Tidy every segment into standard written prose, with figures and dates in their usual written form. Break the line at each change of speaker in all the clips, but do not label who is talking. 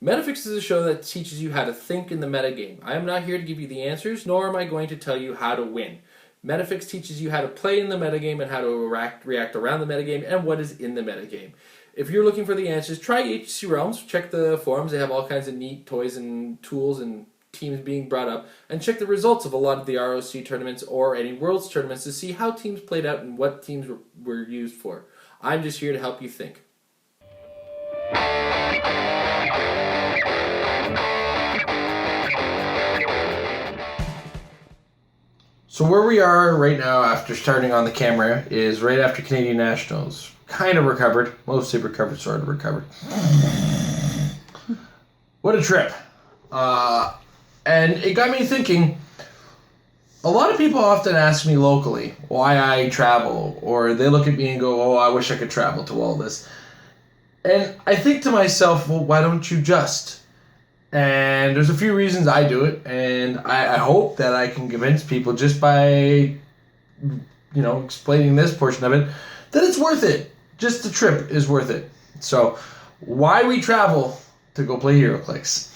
Metafix is a show that teaches you how to think in the metagame. I am not here to give you the answers, nor am I going to tell you how to win. Metafix teaches you how to play in the metagame and how to react around the metagame and what is in the metagame. If you're looking for the answers, try HC Realms, check the forums, they have all kinds of neat toys and tools and teams being brought up, and check the results of a lot of the ROC tournaments or any Worlds tournaments to see how teams played out and what teams were used for. I'm just here to help you think. So where we are right now after starting on the camera is right after Canadian Nationals. Kind of recovered. Mostly recovered, sort of recovered. What a trip. And it got me thinking, a lot of people often ask me locally why I travel, or they look at me and go, oh, I wish I could travel to all this. And I think to myself, well, why don't you just? And there's a few reasons I do it, and I hope that I can convince people just by, explaining this portion of it, that it's worth it. Just the trip is worth it. So, why we travel to go play Heroclix.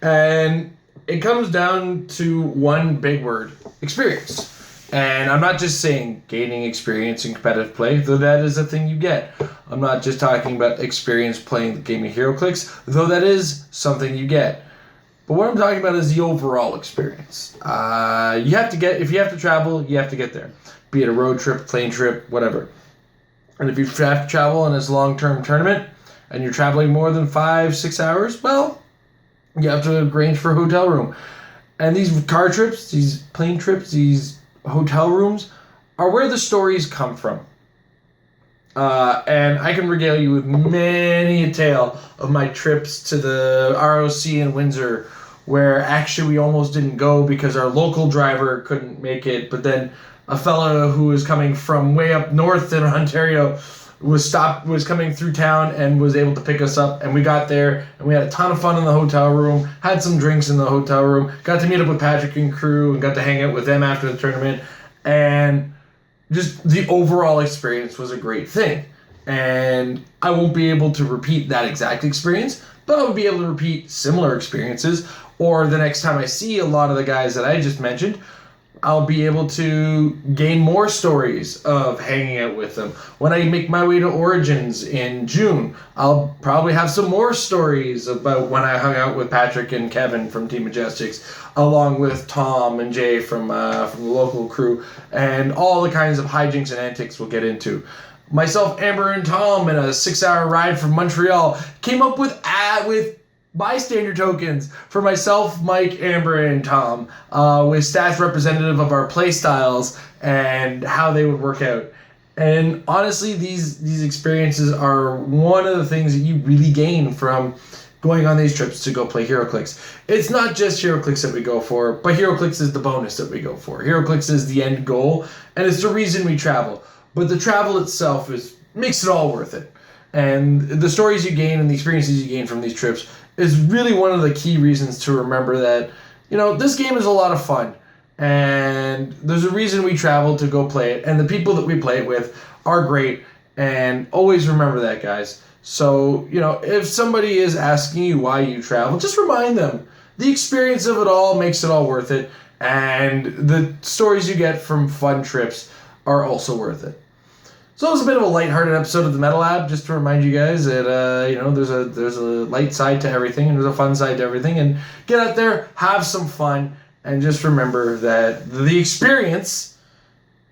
And it comes down to one big word, experience. And I'm not just saying gaining experience in competitive play, though that is a thing you get. I'm not just talking about experience playing the game of Heroclix, though that is something you get. But what I'm talking about is the overall experience. If you have to travel, you have to get there. Be it a road trip, plane trip, whatever. And if you have to travel on this long-term tournament, and you're traveling more than 5-6 hours, well, you have to arrange for a hotel room. And these car trips, these plane trips, these hotel rooms are where the stories come from. And I can regale you with many a tale of my trips to the ROC in Windsor, where actually we almost didn't go because our local driver couldn't make it, but then a fellow who was coming from way up north in Ontario was coming through town and was able to pick us up, and we got there and we had a ton of fun in the hotel room, had some drinks in the hotel room, got to meet up with Patrick and crew and got to hang out with them after the tournament, and just the overall experience was a great thing. And I won't be able to repeat that exact experience, but I would be able to repeat similar experiences, or the next time I see a lot of the guys that I just mentioned, I'll be able to gain more stories of hanging out with them. When I make my way to Origins in June, I'll probably have some more stories about when I hung out with Patrick and Kevin from Team Majestics, along with Tom and Jay from the local crew, and all the kinds of hijinks and antics we'll get into. Myself, Amber, and Tom, in a 6-hour ride from Montreal, came up with bystander tokens for myself, Mike, Amber, and Tom, with stats representative of our play styles and how they would work out. And honestly, these experiences are one of the things that you really gain from going on these trips to go play Heroclix. It's not just Heroclix that we go for, but Heroclix is the bonus that we go for. Heroclix is the end goal, and it's the reason we travel. But the travel itself makes it all worth it. And the stories you gain and the experiences you gain from these trips is really one of the key reasons to remember that, this game is a lot of fun. And there's a reason we travel to go play it. And the people that we play it with are great. And always remember that, guys. So, if somebody is asking you why you travel, just remind them. The experience of it all makes it all worth it. And the stories you get from fun trips are also worth it. So it was a bit of a lighthearted episode of the Metal Lab, just to remind you guys that there's a light side to everything and there's a fun side to everything, and get out there, have some fun, and just remember that the experience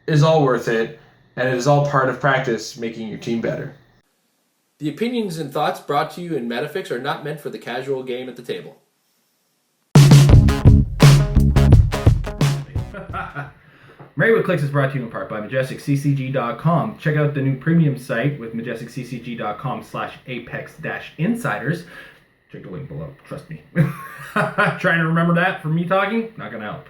is all worth it, and it is all part of practice making your team better. The opinions and thoughts brought to you in Metafix are not meant for the casual game at the table.
Married with Clix is brought to you in part by MajesticCCG.com. Check out the new premium site with MajesticCCG.com/Apex-Insiders. Check the link below. Trust me. Trying to remember that from me talking? Not going to help.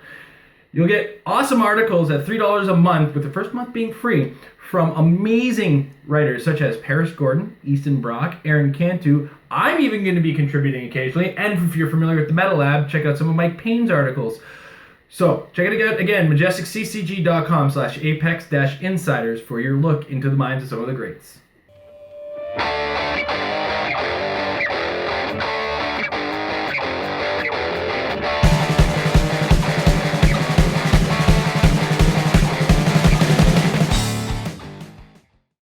You'll get awesome articles at $3 a month, with the first month being free, from amazing writers such as Paris Gordon, Easton Brock, Aaron Cantu. I'm even going to be contributing occasionally. And if you're familiar with the Metal Lab, check out some of Mike Payne's articles. So, check it out again, MajesticCCG.com/Apex-Insiders for your look into the minds of some of the greats.